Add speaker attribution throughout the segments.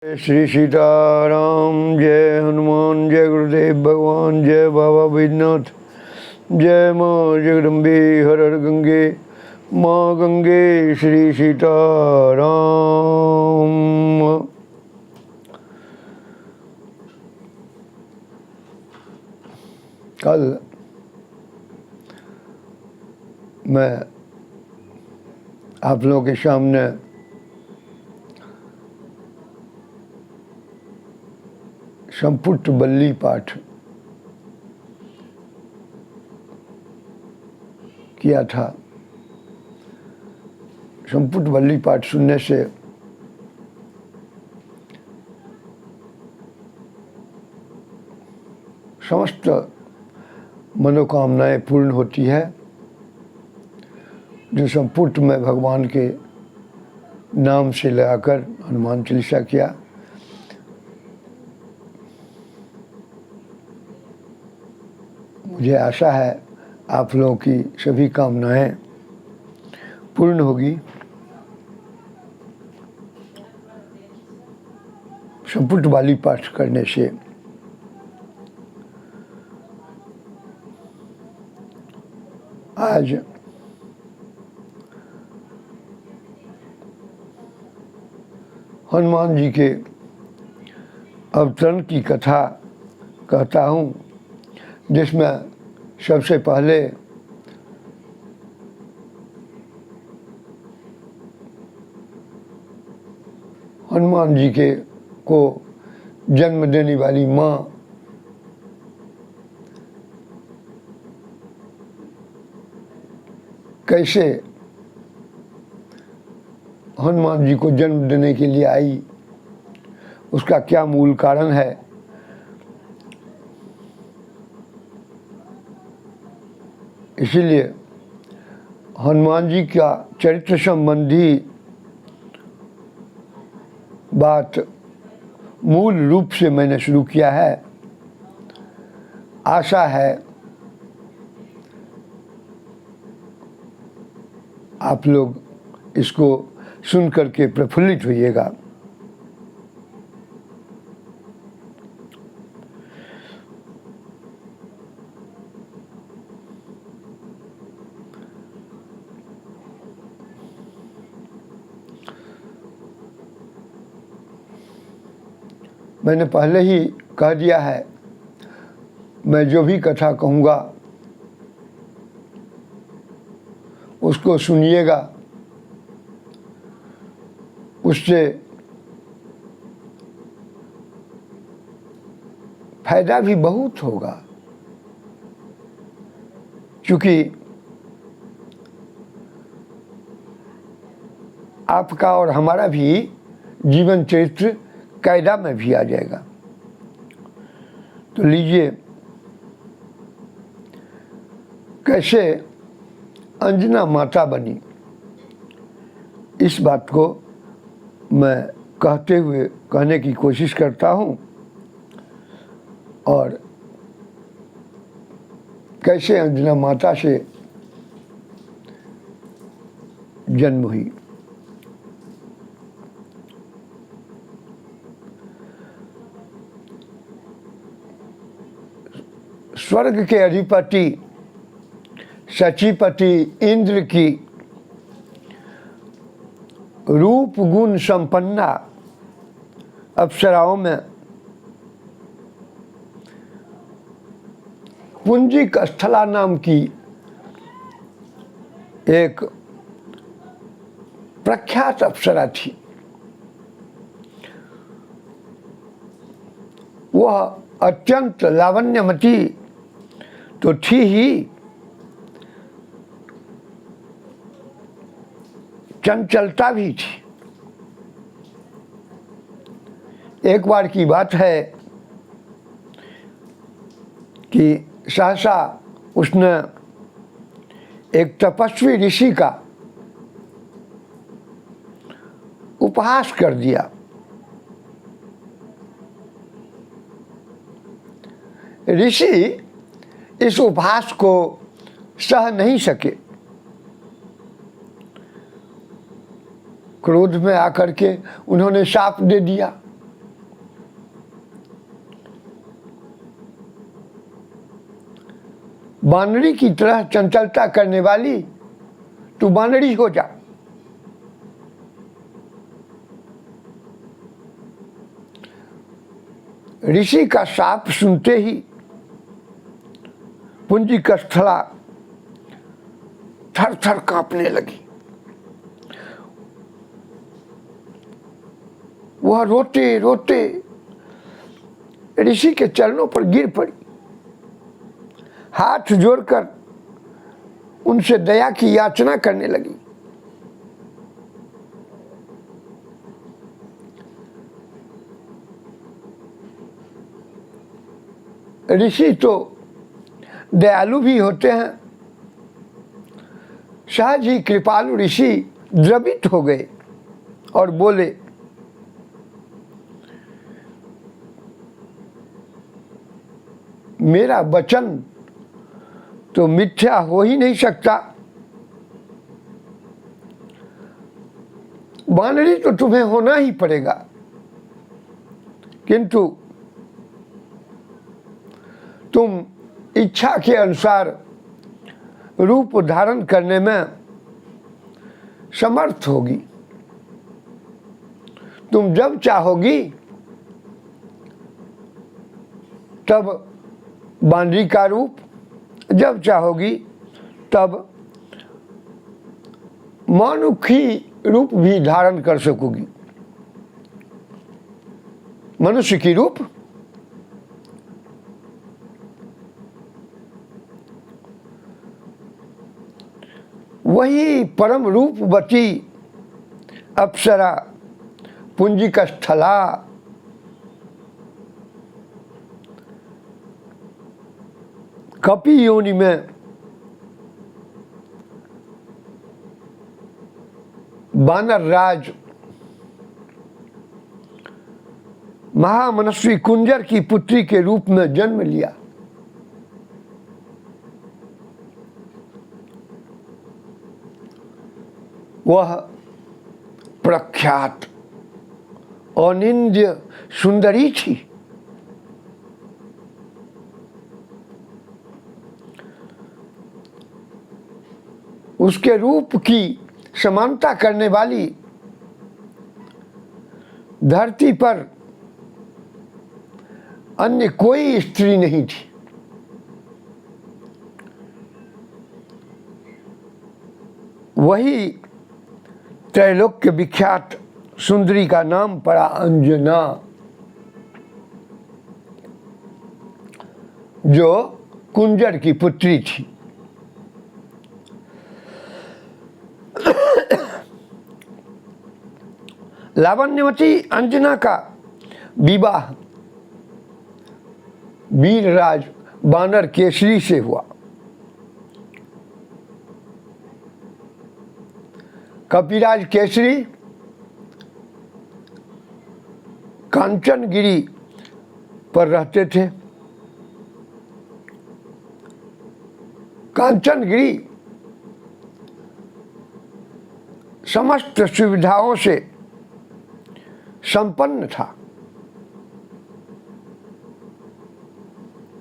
Speaker 1: श्री सीताराम। जय हनुमान। जय गुरुदेव भगवान। जय बाबा बैद्यनाथ। जय माँ जगदम्बे हर हर गंगे माँ गंगे। श्री सीताराम। कल मैं आप लोगों के सामने संपुट बल्ली पाठ किया था। संपुट बल्ली पाठ सुनने से समस्त मनोकामनाएं पूर्ण होती है। जो संपुट में भगवान के नाम से लगाकर हनुमान चालीसा किया, मुझे आशा है आप लोगों की सभी कामनाएं पूर्ण होगी। संपुट वाली पाठ करने से आज हनुमान जी के अवतरण की कथा कहता हूँ, जिसमें सबसे पहले हनुमान जी के को जन्म देने वाली माँ कैसे हनुमान जी को जन्म देने के लिए आई, उसका क्या मूल कारण है, इसीलिए हनुमान जी का चरित्र संबंधी बात मूल रूप से मैंने शुरू किया है। आशा है आप लोग इसको सुन करके प्रफुल्लित होइएगा। मैंने पहले ही कह दिया है, मैं जो भी कथा कहूँगा उसको सुनिएगा, उससे फायदा भी बहुत होगा। क्योंकि आपका और हमारा भी जीवन चरित्र कायदा में भी आ जाएगा। तो लीजिए, कैसे अंजना माता बनी, इस बात को मैं कहते हुए कहने की कोशिश करता हूँ, और कैसे अंजना माता से जन्म हुई। स्वर्ग के अधिपति सचीपति इंद्र की रूप गुण संपन्ना अप्सराओं में पुंजिक स्थला नाम की एक प्रख्यात अप्सरा थी। वह अत्यंत लावण्यमती तो थी ही, चंचलता भी थी। एक बार की बात है कि सहसा उसने एक तपस्वी ऋषि का उपहास कर दिया। ऋषि इस उपहास को सह नहीं सके। क्रोध में आकर के उन्होंने शाप दे दिया बानरी की तरह चंचलता करने वाली तू बानरी हो जा। ऋषि का शाप सुनते ही पुंजिकस्थला थर थर कांपने लगी। वह रोते रोते ऋषि के चरणों पर गिर पड़ी, हाथ जोड़कर उनसे दया की याचना करने लगी। ऋषि तो दयालु भी होते हैं। सहज ही कृपालु ऋषि द्रवित हो गए और बोले, मेरा वचन तो मिथ्या हो ही नहीं सकता। बानरी तो तुम्हें होना ही पड़ेगा, किंतु तुम इच्छा के अनुसार रूप धारण करने में समर्थ होगी। तुम जब चाहोगी तब बानरी का रूप, जब चाहोगी तब मनुष्य रूप भी धारण कर सकोगी। मनुष्य की रूप वही परम रूपवती अप्सरा पुंजिकस्थला कपि योनि में बानर राज महामनस्वी कुंजर की पुत्री के रूप में जन्म लिया। वह प्रख्यात अनिंद्य सुंदरी थी। उसके रूप की समानता करने वाली धरती पर अन्य कोई स्त्री नहीं थी। वही त्रैलोक्य विख्यात सुंदरी का नाम पड़ा अंजना, जो कुंजर की पुत्री थी। लावण्यवती अंजना का विवाह वीरराज बानर केसरी से हुआ। कपिराज केसरी कांचनगिरी पर रहते थे। कांचनगिरी समस्त सुविधाओं से संपन्न था।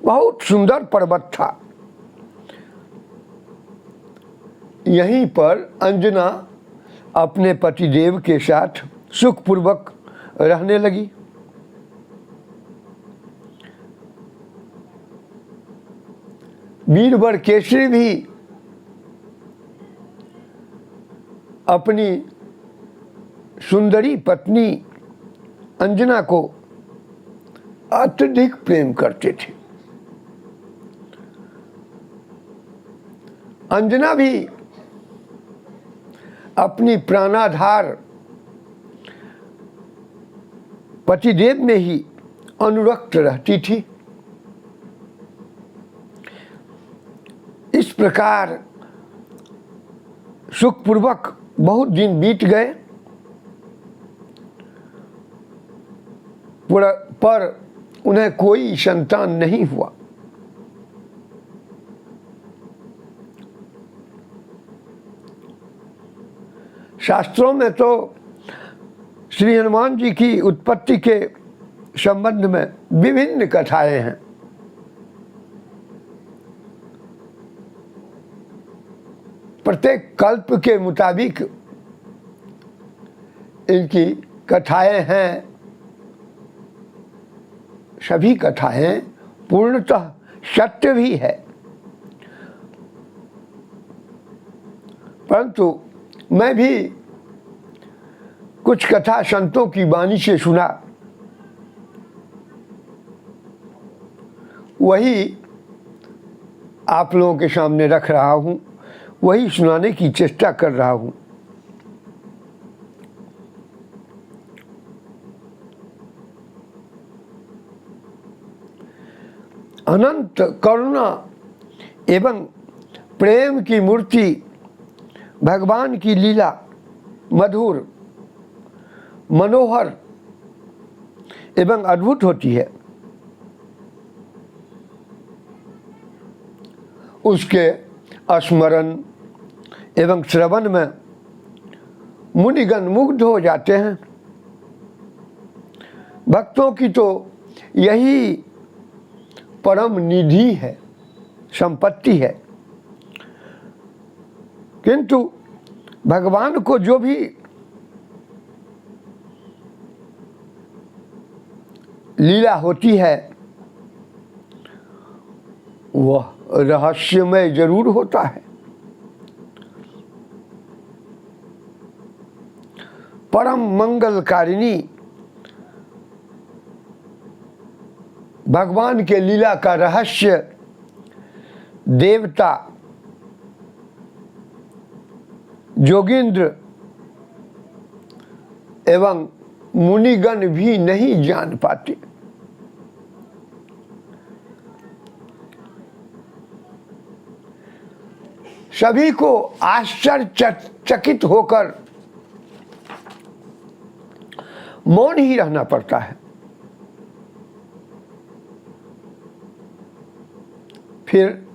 Speaker 1: बहुत सुंदर पर्वत था। यहीं पर अंजना अपने पतिदेव के साथ सुखपूर्वक रहने लगी। वीरवर केसरी भी अपनी सुंदरी पत्नी अंजना को अत्यधिक प्रेम करते थे। अंजना भी अपनी प्राणाधार पतिदेव में ही अनुरक्त रहती थी। इस प्रकार सुखपूर्वक बहुत दिन बीत गए, पर उन्हें कोई संतान नहीं हुआ। शास्त्रों में तो श्री हनुमान जी की उत्पत्ति के संबंध में विभिन्न कथाएं हैं। प्रत्येक कल्प के मुताबिक इनकी कथाएं हैं। सभी कथाएं पूर्णतः सत्य भी है, परंतु मैं भी कुछ कथा संतों की वाणी से सुना, वही आप लोगों के सामने रख रहा हूँ, वही सुनाने की चेष्टा कर रहा हूँ। अनंत करुणा एवं प्रेम की मूर्ति भगवान की लीला मधुर, मनोहर एवं अद्भुत होती है। उसके स्मरण एवं श्रवण में मुनिगण मुग्ध हो जाते हैं। भक्तों की तो यही परम निधि है, संपत्ति है। किंतु भगवान को जो भी लीला होती है वह रहस्यमय जरूर होता है। परम मंगलकारिणी भगवान के लीला का रहस्य देवता, जोगिंद्र एवं मुनिगण भी नहीं जान पाते। सभी को आश्चर्यचकित होकर मौन ही रहना पड़ता है। फिर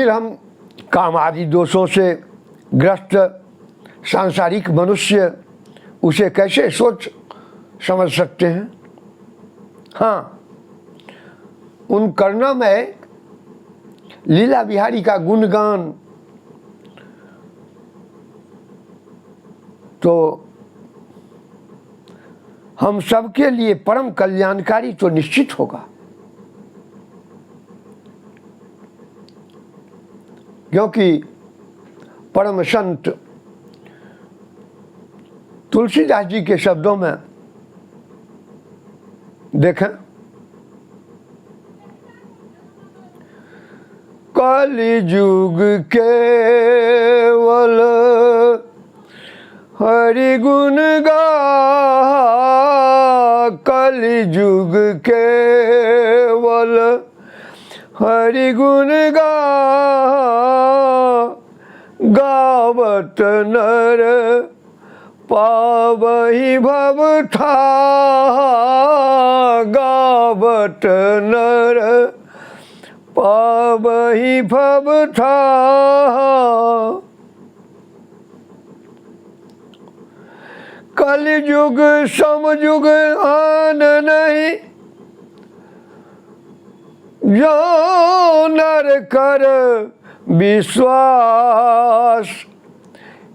Speaker 1: हम काम आदि दोषों से ग्रस्त सांसारिक मनुष्य उसे कैसे सोच समझ सकते हैं। हाँ, उन करुणामय लीला बिहारी का गुणगान तो हम सबके लिए परम कल्याणकारी तो निश्चित होगा, क्योंकि परम संत तुलसीदास जी के शब्दों में देखें, कलिजुग केवल हरि गुण गा, कलिजुग केवल हरि गुण गा, गावत नर पावहि भव था, गावत नर पावहि भव था। कलिजुग समजुग आन नहीं, जो नर कर विश्वास,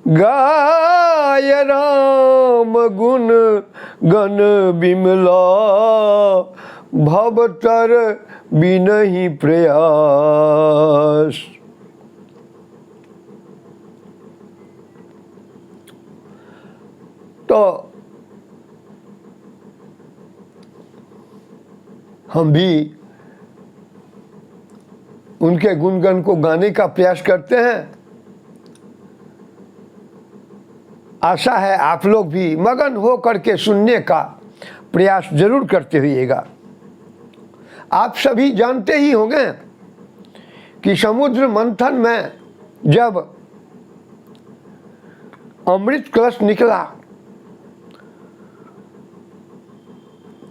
Speaker 1: गाय राम गुण गण बिमला, भवतर बिनहि प्रयास। तो हम भी उनके गुणगण को गाने का प्रयास करते हैं। आशा है आप लोग भी मगन हो करके सुनने का प्रयास जरूर करते होइएगा। आप सभी जानते ही होंगे कि समुद्र मंथन में जब अमृत कलश निकला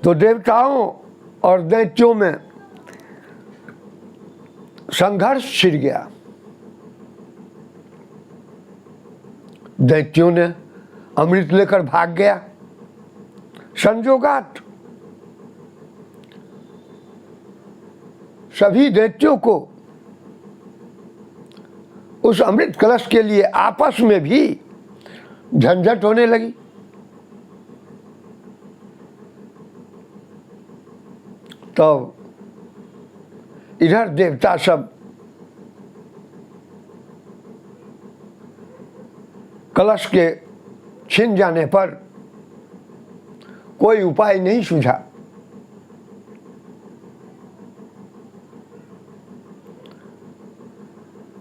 Speaker 1: तो देवताओं और दैत्यों में संघर्ष छिड़ गया। दैत्यों ने अमृत लेकर भाग गया। संजोगात सभी दैत्यों को उस अमृत कलश के लिए आपस में भी झंझट होने लगी। तो इधर देवता सब कलश के छिन जाने पर कोई उपाय नहीं सूझा।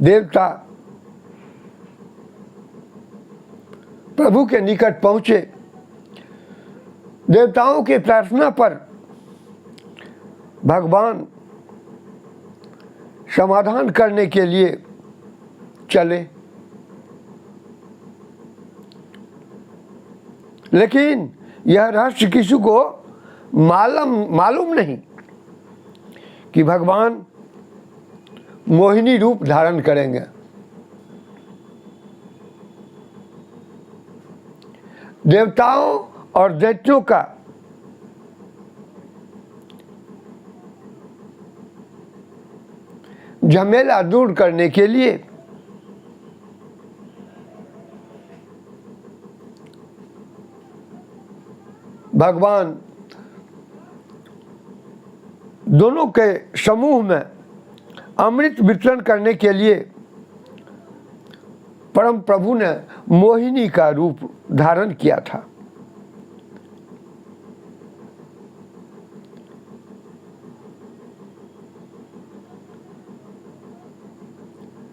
Speaker 1: देवता प्रभु के निकट पहुंचे। देवताओं की प्रार्थना पर भगवान समाधान करने के लिए चले, लेकिन यह रहस्य किसी को मालूम नहीं कि भगवान मोहिनी रूप धारण करेंगे। देवताओं और दैत्यों का झमेला दूर करने के लिए भगवान दोनों के समूह में अमृत वितरण करने के लिए परम प्रभु ने मोहिनी का रूप धारण किया था।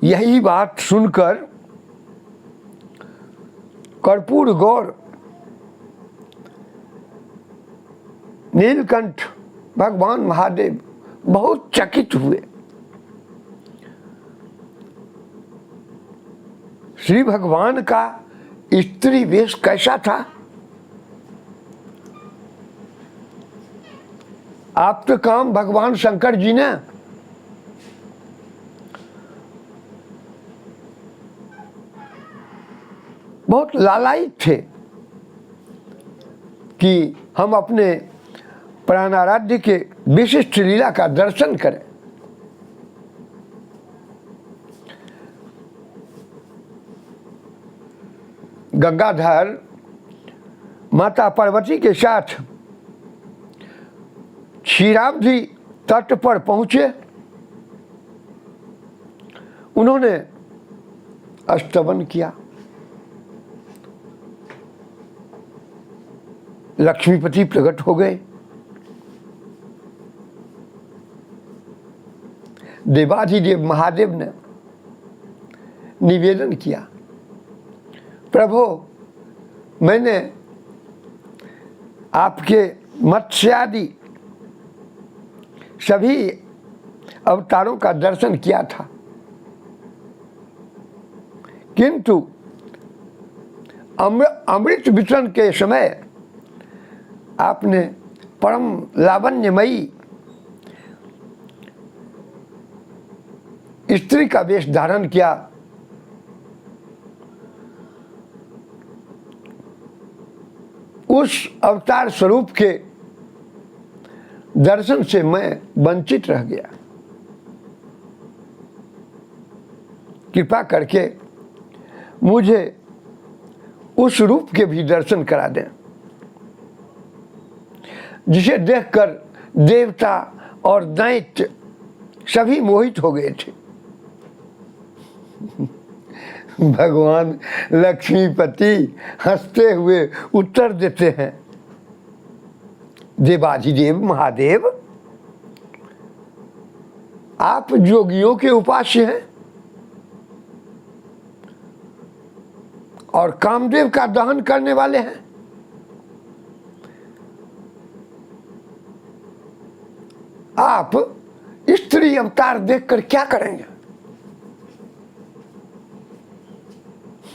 Speaker 1: यही बात सुनकर कर्पूर गौर नीलकंठ भगवान महादेव बहुत चकित हुए। श्री भगवान का स्त्री वेश कैसा था? आप तो काम भगवान शंकर जी ने बहुत लालायित थे कि हम अपने प्राणाराध्य के विशिष्ट लीला का दर्शन करें। गंगाधर माता पार्वती के साथ क्षीराब्धि तट पर पहुंचे। उन्होंने स्तवन किया। लक्ष्मीपति प्रकट हो गए। देवाधिदेव महादेव ने निवेदन किया, प्रभु मैंने आपके मत्स्यादि सभी अवतारों का दर्शन किया था, किंतु अमृत वितरण के समय आपने परम लावण्यमयी स्त्री का वेश धारण किया। उस अवतार स्वरूप के दर्शन से मैं वंचित रह गया। कृपा करके मुझे उस रूप के भी दर्शन करा दें जिसे देखकर देवता और दैत्य सभी मोहित हो गए थे। भगवान लक्ष्मीपति हंसते हुए उत्तर देते हैं, देवाधिदेव महादेव आप जोगियों के उपास्य हैं और कामदेव का दहन करने वाले हैं। आप स्त्री अवतार देखकर क्या करेंगे?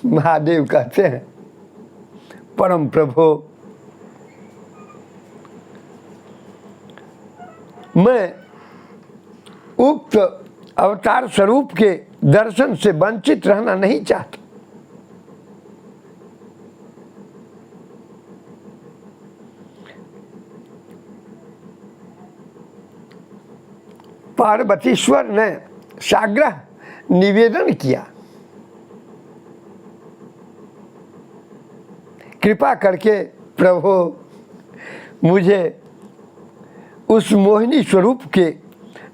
Speaker 1: महादेव कहते हैं, परम प्रभु मैं उक्त अवतार स्वरूप के दर्शन से वंचित रहना नहीं चाहता। पार्वतीश्वर ने साग्रह निवेदन किया, कृपा करके प्रभु मुझे उस मोहिनी स्वरूप के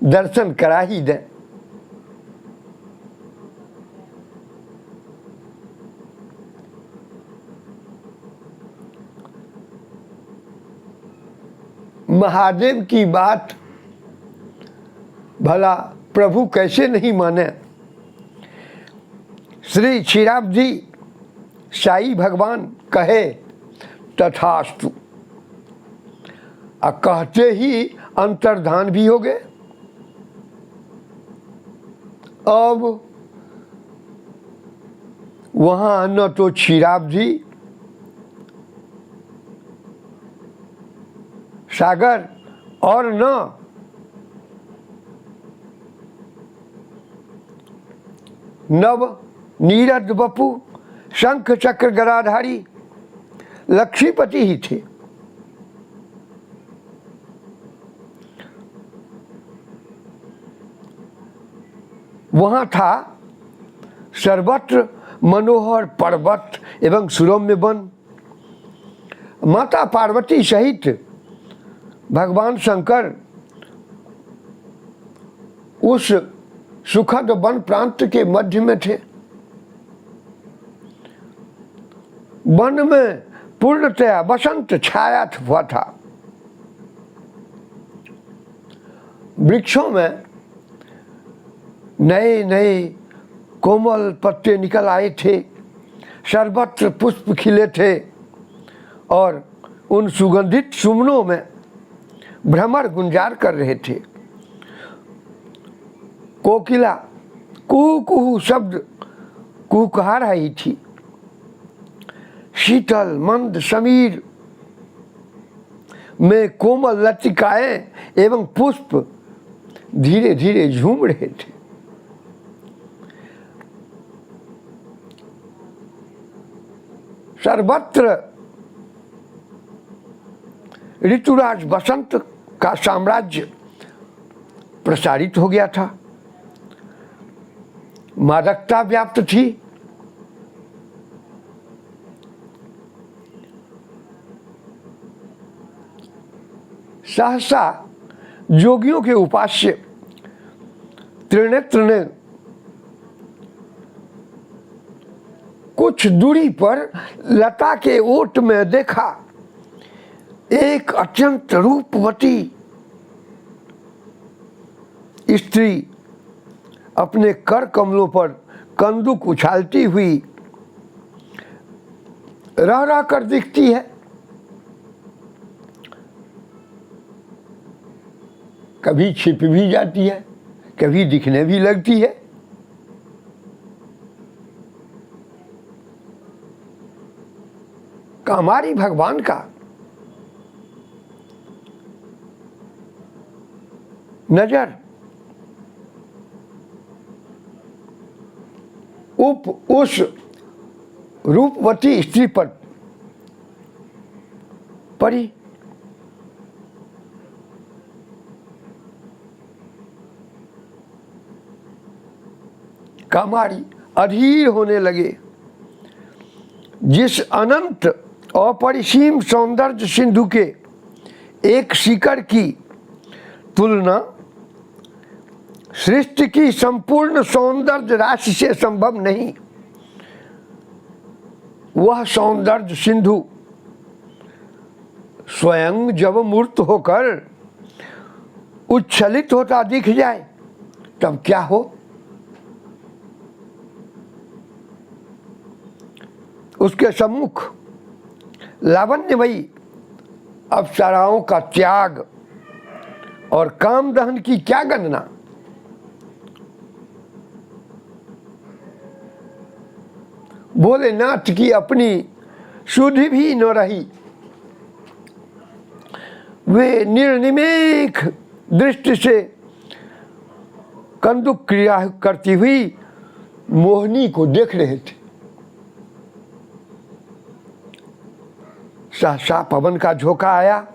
Speaker 1: दर्शन करा ही दे। महादेव की बात भला प्रभु कैसे नहीं माने। श्री क्षीराब्दी साई भगवान कहे तथास्तु, कहते ही अंतर्धान भी हो गए। अब वहाँ न तो क्षीराब्दी सागर और न नव नीरद बपू शंख चक्र गदाधारी लक्ष्मीपति ही थे। वहाँ था सर्वत्र मनोहर पर्वत एवं सुरम्य वन। माता पार्वती सहित भगवान शंकर उस सुखद वन प्रांत के मध्य में थे। वन में पूर्णतया वसंत छाया हुआ था। वृक्षों में नए नए कोमल पत्ते निकल आए थे, सर्वत्र पुष्प खिले थे और उन सुगंधित सुमनों में भ्रमर गुंजार कर रहे थे। कोकिला कुहू कुहू शब्द कुहकहा रही थी। शीतल मंद समीर में कोमल लतिकाएं एवं पुष्प धीरे धीरे झूम रहे थे। सर्वत्र ऋतुराज बसंत का साम्राज्य प्रसारित हो गया था। मादकता व्याप्त थी। सहसा जोगियों के उपास्य त्रिनेत्र ने कुछ दूरी पर लता के ओट में देखा एक अत्यंत रूपवती स्त्री अपने कर कमलों पर कंदुक उछालती हुई रह रह कर दिखती है। कभी छिप भी जाती है, कभी दिखने भी लगती है। कामारी भगवान का नजर उस रूपवती स्त्री पर पड़ी। कामारी अधीर होने लगे। जिस अनंत अपरिसीम सौंदर्य सिंधु के एक शिखर की तुलना सृष्टि की संपूर्ण सौंदर्य राशि से संभव नहीं। वह सौंदर्य सिंधु स्वयं जब मूर्त होकर उच्छलित होता दिख जाए तब क्या हो। उसके सम्मुख लावण्यमयी अप्सराओं का त्याग और काम दहन की क्या गणना। भोलेनाथ की अपनी शुद्धि भी न रही। वे निर्निमेष दृष्टि से कंदुक क्रिया करती हुई मोहिनी को देख रहे थे। सहसा पवन का झोंका आया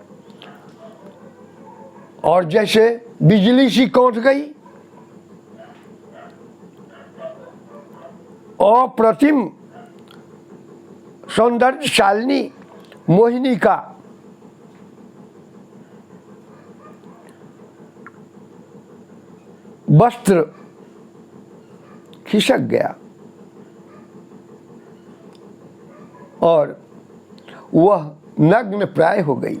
Speaker 1: और जैसे बिजली सी कौंध गई। अप्रतिम सौंदर्यशालिनी मोहिनी का वस्त्र खिसक गया और वह नग्न प्राय हो गई।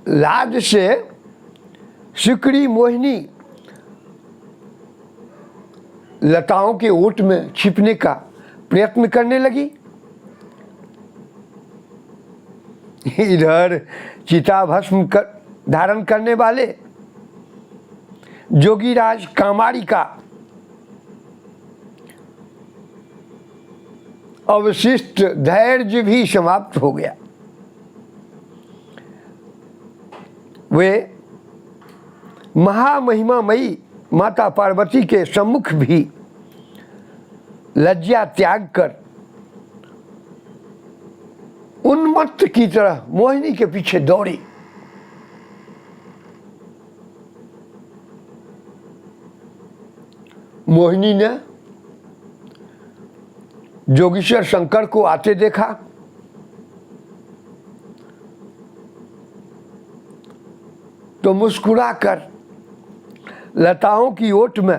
Speaker 1: लाज से सिकड़ी मोहिनी लताओं के ओट में छिपने का प्रयत्न करने लगी। इधर चिताभस्म धारण करने वाले जोगीराज कामारी का अवशिष्ट धैर्य भी समाप्त हो गया। वे महामहिमामयी माता पार्वती के सम्मुख भी लज्जा त्याग कर उन्मत्त की तरह मोहिनी के पीछे दौड़ी। मोहिनी ने जोगेश्वर शंकर को आते देखा तो मुस्कुराकर लताओं की ओट में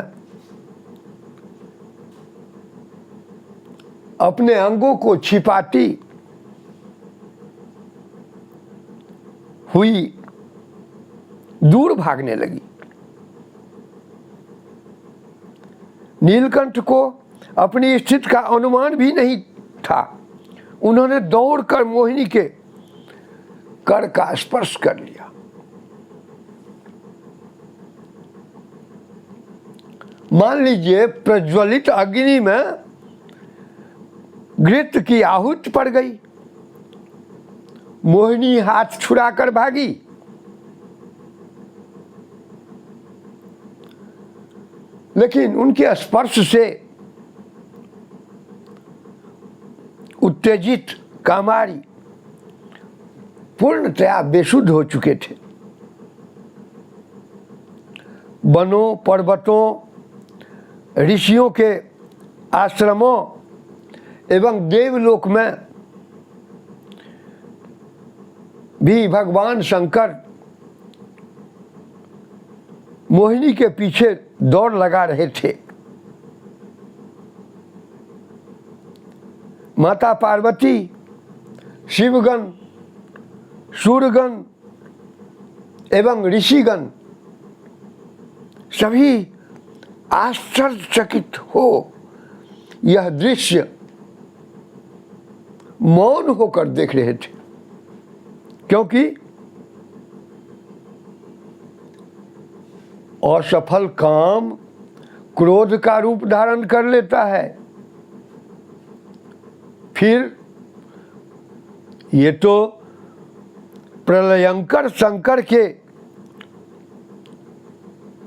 Speaker 1: अपने अंगों को छिपाती हुई दूर भागने लगी। नीलकंठ को अपनी स्थिति का अनुमान भी नहीं था। उन्होंने दौड़कर मोहिनी के कर का स्पर्श कर लिया। मान लीजिए प्रज्वलित अग्नि में घृत की आहुति पड़ गई। मोहिनी हाथ छुड़ाकर भागी। लेकिन उनके स्पर्श से उत्तेजित कामारी पूर्णतया बेसुध हो चुके थे। वनों, पर्वतों, ऋषियों के आश्रमों एवं देवलोक में भी भगवान शंकर मोहिनी के पीछे दौड़ लगा रहे थे। माता पार्वती, शिवगण, सूर्यगण एवं ऋषिगण सभी आश्चर्यचकित हो यह दृश्य मौन होकर देख रहे थे, क्योंकि असफल काम क्रोध का रूप धारण कर लेता है। फिर ये तो प्रलयंकर शंकर के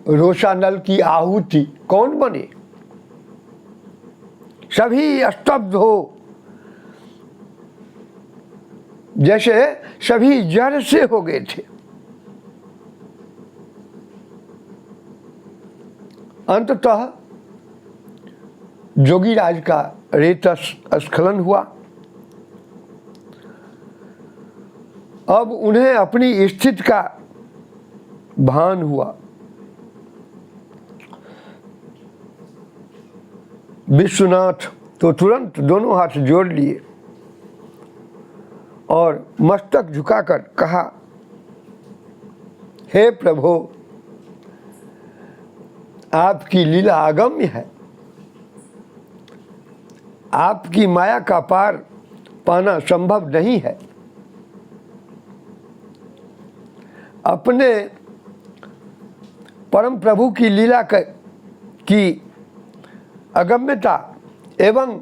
Speaker 1: रोषानल की आहुति कौन बने। सभी स्तब्ध हो, जैसे सभी जड़ से हो गए थे। अंततः जोगीराज का रेतस स्खलन हुआ। अब उन्हें अपनी स्थिति का भान हुआ। विश्वनाथ तो तुरंत दोनों हाथ जोड़ लिए और मस्तक झुकाकर कहा, हे प्रभु, आपकी लीला अगम्य है। आपकी माया का पार पाना संभव नहीं है। अपने परम प्रभु की लीला की अगम्यता एवं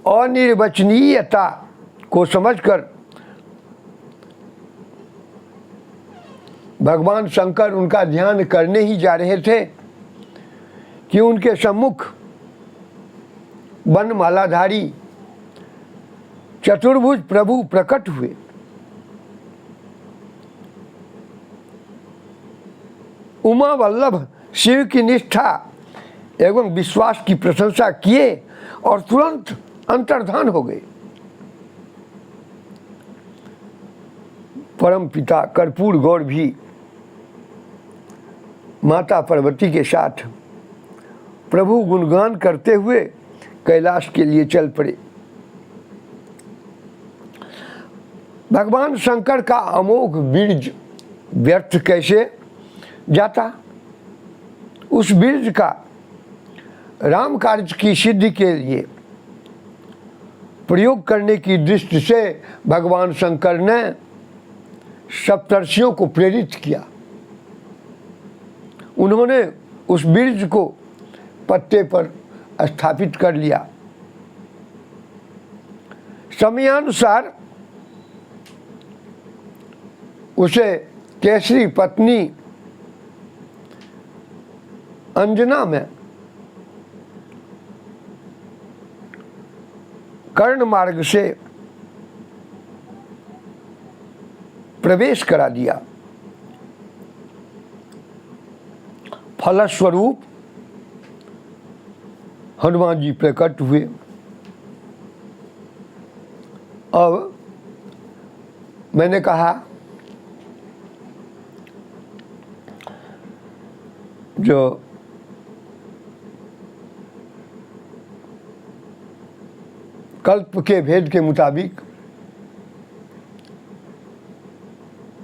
Speaker 1: अनिर्वचनीयता को समझकर भगवान शंकर उनका ध्यान करने ही जा रहे थे कि उनके सम्मुख वनमालाधारी चतुर्भुज प्रभु प्रकट हुए उमा वल्लभ शिव की निष्ठा एवं विश्वास की प्रशंसा किए और तुरंत अंतर्धान हो गए। परम पिता कर्पूर गौर भी माता पार्वती के साथ प्रभु गुणगान करते हुए कैलाश के लिए चल पड़े। भगवान शंकर का अमोघ बीज व्यर्थ कैसे जाता? उस बीज का राम कार्य की सिद्धि के लिए प्रयोग करने की दृष्टि से भगवान शंकर ने सप्तर्षियों को प्रेरित किया। उन्होंने उस बीज को पत्ते पर स्थापित कर लिया। समयानुसार उसे केसरी पत्नी अंजना में कर्ण मार्ग से प्रवेश करा दिया। फलस्वरूप हनुमान जी प्रकट हुए। अब मैंने कहा जो कल्प के भेद के मुताबिक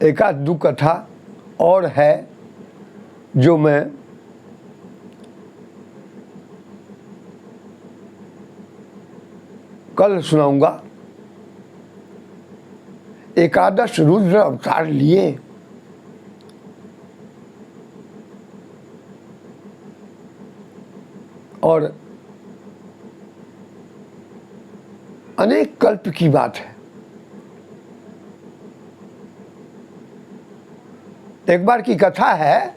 Speaker 1: एकाध दो कथा और है जो मैं कल सुनाऊंगा। एकादश रुद्र अवतार लिए और अनेक कल्प की बात है। एक बार की कथा है,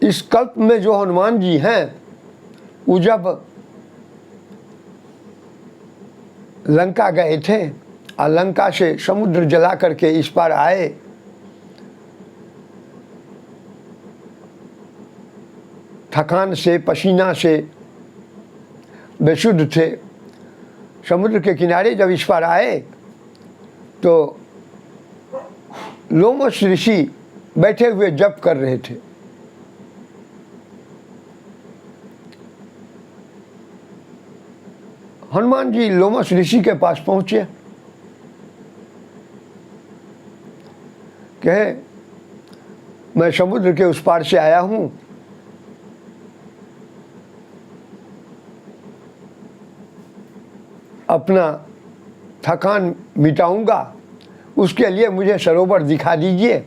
Speaker 1: इस कल्प में जो हनुमान जी हैं वो जब लंका गए थे और लंका से समुद्र जला करके इस पार आए, थकान से पसीना से बेसुध थे। समुद्र के किनारे जब इस पार आए तो लोमस ऋषि बैठे हुए जप कर रहे थे। हनुमान जी लोमस ऋषि के पास पहुंचे, कहे मैं समुद्र के उस पार से आया हूं, अपना थकान मिटाऊंगा, उसके लिए मुझे सरोवर दिखा दीजिए।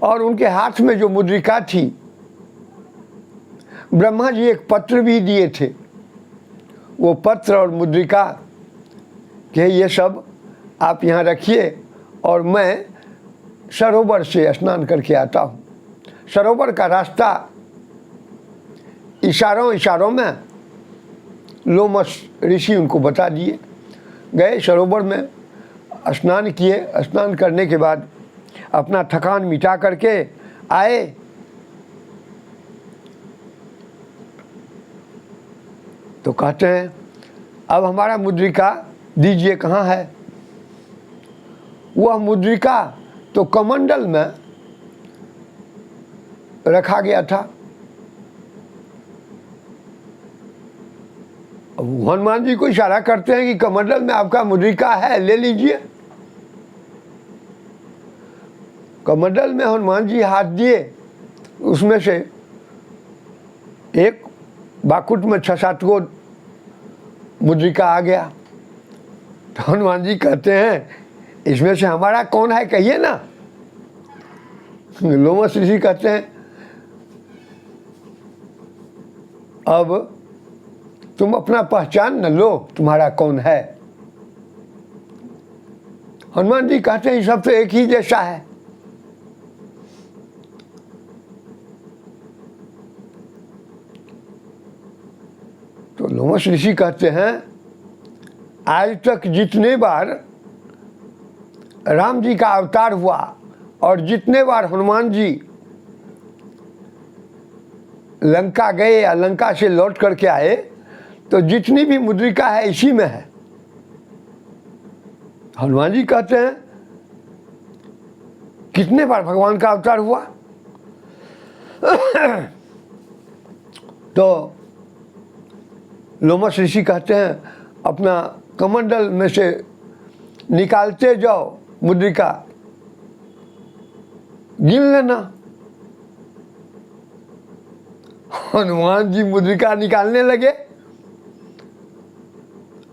Speaker 1: और उनके हाथ में जो मुद्रिका थी, ब्रह्मा जी एक पत्र भी दिए थे, वो पत्र और मुद्रिका कि ये सब आप यहाँ रखिए और मैं सरोवर से स्नान करके आता हूँ। सरोवर का रास्ता इशारों इशारों में लोमस ऋषि उनको बता दिए। गए सरोवर में, स्नान किए। स्नान करने के बाद अपना थकान मिटा करके आए। तो कहते हैं अब हमारा मुद्रिका दीजिए, कहाँ है? वह मुद्रिका तो कमंडल में रखा गया था। हनुमान जी को इशारा करते हैं कि कमंडल में आपका मुद्रिका है, ले लीजिए। कमंडल में हनुमान जी हाथ दिए, उसमें से एक बाकुट में 6-7 गो मुद्रिका आ गया। तो हनुमान जी कहते हैं इसमें से हमारा कौन है, कहिए ना। लोमस ऋषि कहते हैं अब तुम अपना पहचान न लो, तुम्हारा कौन है। हनुमान जी कहते हैं सब तो एक ही जैसा है। तो लोमस ऋषि कहते हैं आज तक जितने बार राम जी का अवतार हुआ और जितने बार हनुमान जी लंका गए या लंका से लौट करके आए, तो जितनी भी मुद्रिका है इसी में है। हनुमान जी कहते हैं कितने बार भगवान का अवतार हुआ। तो लोमस ऋषि कहते हैं अपना कमंडल में से निकालते जाओ मुद्रिका, गिन लेना। हनुमान जी मुद्रिका निकालने लगे।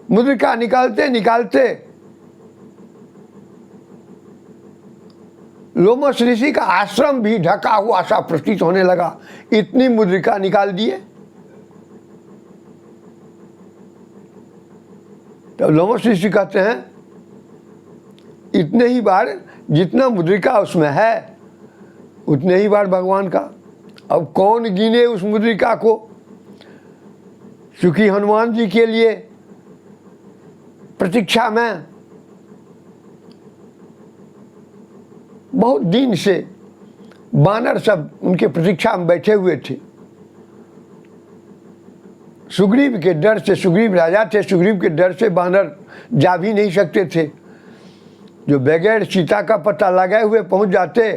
Speaker 1: मुद्रिका निकालते निकालते लोमस ऋषि का आश्रम भी ढका हुआ सा प्रतीत होने लगा, इतनी मुद्रिका निकाल दिए। तो लोमस ऋषि कहते हैं इतने ही बार जितना मुद्रिका उसमें है उतने ही बार भगवान का। अब कौन गिने उस मुद्रिका को, क्योंकि हनुमान जी के लिए प्रतीक्षा में बहुत दिन से बानर सब उनके प्रतीक्षा में बैठे हुए थे। सुग्रीव के डर से, सुग्रीव राजा थे, सुग्रीव के डर से बानर जा भी नहीं सकते थे। जो बगैर सीता का पता लगाए हुए पहुंच जाते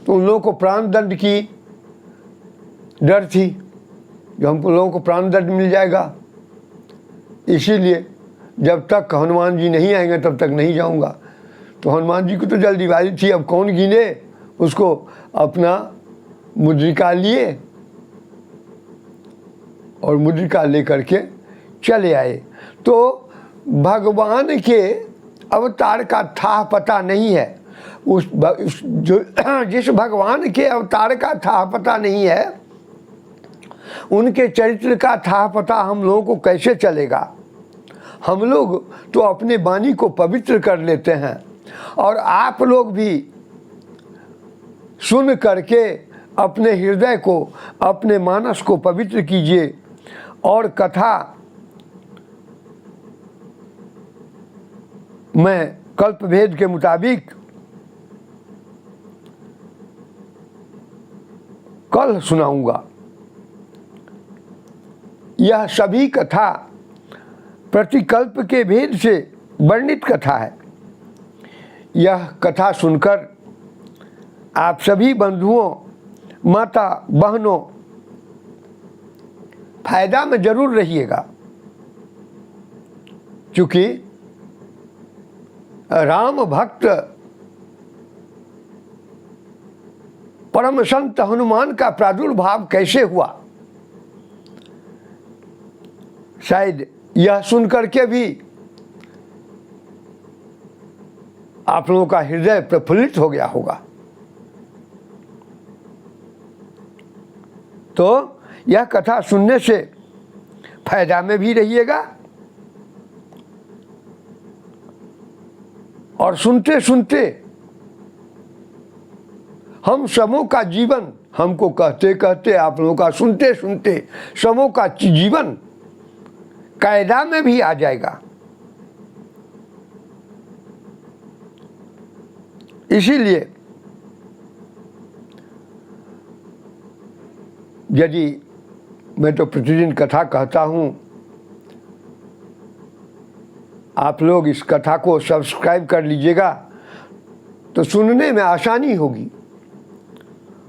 Speaker 1: तो उन लोगों को प्राण दंड की डर थी, जो हम लोगों को प्राण दंड मिल जाएगा। इसीलिए जब तक हनुमान जी नहीं आएंगे तब तक नहीं जाऊंगा। तो हनुमान जी को तो जल्दीबाजी थी, अब कौन गिने उसको। अपना मुद्रिका लिए और मुद्रिका लेकर के चले आए। तो भगवान के अवतार का था पता नहीं है। जिस भगवान के अवतार का था पता नहीं है, उनके चरित्र का था पता हम लोगों को कैसे चलेगा। हम लोग तो अपने वाणी को पवित्र कर लेते हैं, और आप लोग भी सुन करके अपने हृदय को, अपने मानस को पवित्र कीजिए और कथा मैं कल्प भेद के मुताबिक कल सुनाऊंगा। यह सभी कथा प्रतिकल्प के भेद से वर्णित कथा है। यह कथा सुनकर आप सभी बंधुओं, माता बहनों फायदा में जरूर रहिएगा, क्योंकि राम भक्त परम संत हनुमान का प्रादुर्भाव कैसे हुआ, शायद यह सुनकर के भी आप लोगों का हृदय प्रफुल्लित हो गया होगा। तो यह कथा सुनने से फायदा में भी रहिएगा, और सुनते सुनते हम सबों का जीवन, हमको कहते कहते आप लोगों का सुनते सुनते सबों का जीवन कायदा में भी आ जाएगा। इसीलिए यदि मैं तो प्रतिदिन कथा कहता हूँ, आप लोग इस कथा को सब्सक्राइब कर लीजिएगा तो सुनने में आसानी होगी।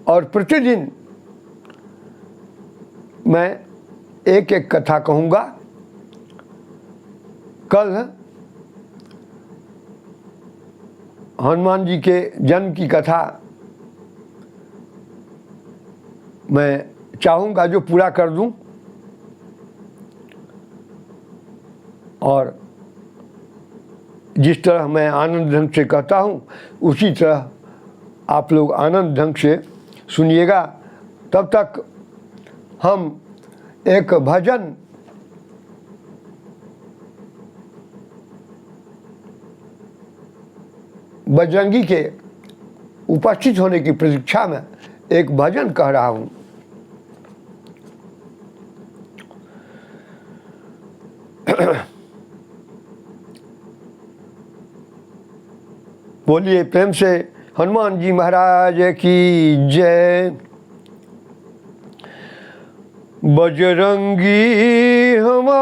Speaker 1: और प्रतिदिन मैं एक एक कथा कहूँगा। कल हनुमान जी के जन्म की कथा मैं चाहूँगा जो पूरा कर दूं, और जिस तरह मैं आनंद ढंग से कहता हूँ उसी तरह आप लोग आनंद ढंग से सुनिएगा। तब तक हम एक भजन बजरंगी के उपस्थित होने की प्रतीक्षा में एक भजन कह रहा हूँ। बोलिए प्रेम से हनुमान जी महाराज की जय। बजरंगी हमार,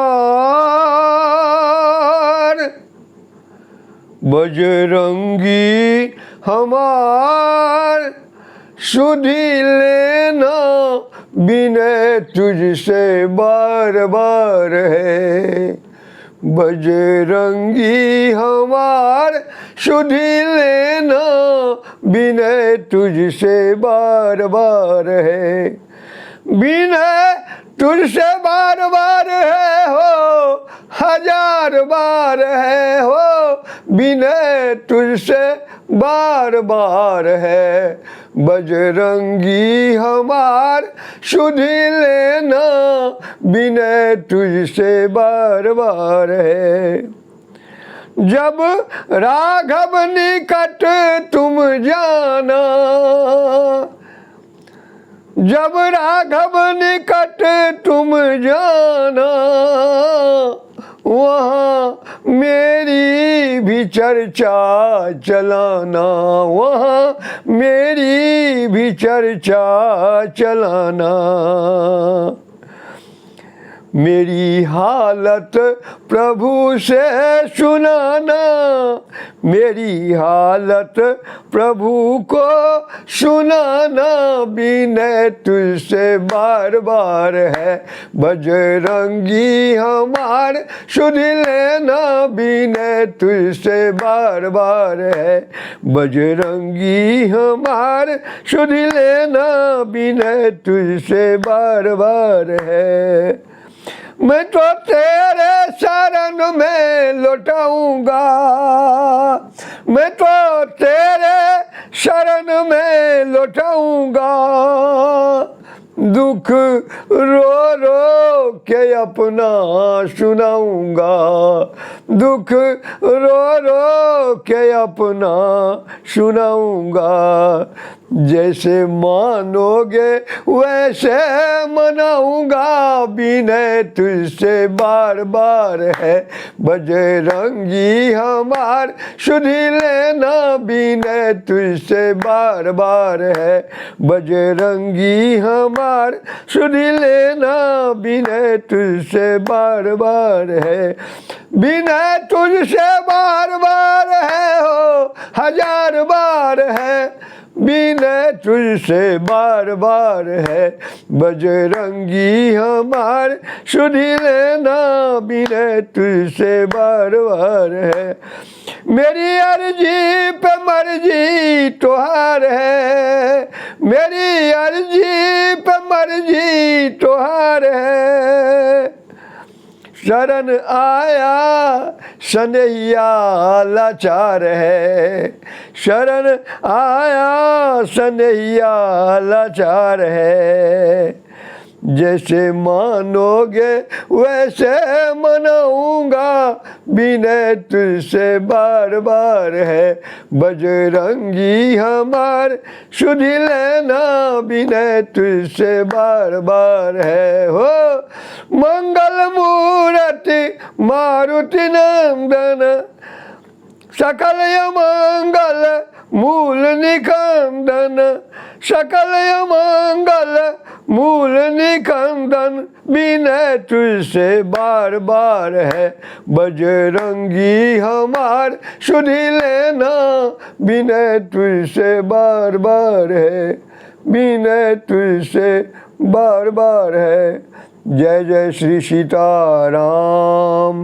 Speaker 1: बजरंगी हमार, सुधि लेना विनय तुझसे बार बार है। बजरंगी हमार, सुधि लेना विनय तुझसे बार बार है। विनय तुझसे बार बार है हो, हजार बार है हो, विनय तुझसे बार बार है। बजरंगी हमार, सुधि लेना विनय तुझसे बार बार है। जब राघव निकट तुम जाना, जब राघव निकट तुम जाना, वहाँ मेरी भी चर्चा चलाना, वहाँ मेरी भी चर्चा चलाना। मेरी हालत प्रभु से सुनाना, मेरी हालत प्रभु को सुनाना विनय तुझसे बार बार है। बजरंगी हमार, सुधि लेना विनय तुझसे बार बार है। बजरंगी हमार, सुधि लेना विनय तुझसे बार बार है। मैं तो तेरे शरण में लौटाऊंगा, मैं तो तेरे शरण में लौटाऊंगा। दुख रो रो के अपना सुनाऊंगा, दुख रो रो के अपना सुनाऊंगा। जैसे मानोगे वैसे मनाऊंगा विनय तुझसे बार बार है। बजरंगी हमार, सुधि लेना विनय तुझसे बार बार है। बजरंगी हमार, सुधि लेना विनय तुझसे बार बार है। विनय तुझसे बार बार है हो, हजार बार है। विनय तुझसे बार बार है। बजरंगी हमार, सुधि लेना विनय तुझसे बार बार है। मेरी अर्जी पे मर्जी तुहार है, मेरी अर्जी पे मर्जी तुहार है। शरण आया सनैया लाचार है, शरण आया सनैया लाचार है। जैसे मानोगे वैसे मनाऊंगा विनय तुझसे बार बार है। बजरंगी हमार, सुधि लेना विनय तुझसे बार बार है हो। मंगल मूर्ति मारुति नंदन, सकल मंगल मूल निकंदन, सकल मंगल मूल निकंदन विनय तुझसे बार बार है। बजरंगी हमार, सुधि लेना विनय तुझसे बार बार है। विनय तुझसे बार बार है। जय जय श्री सीताराम।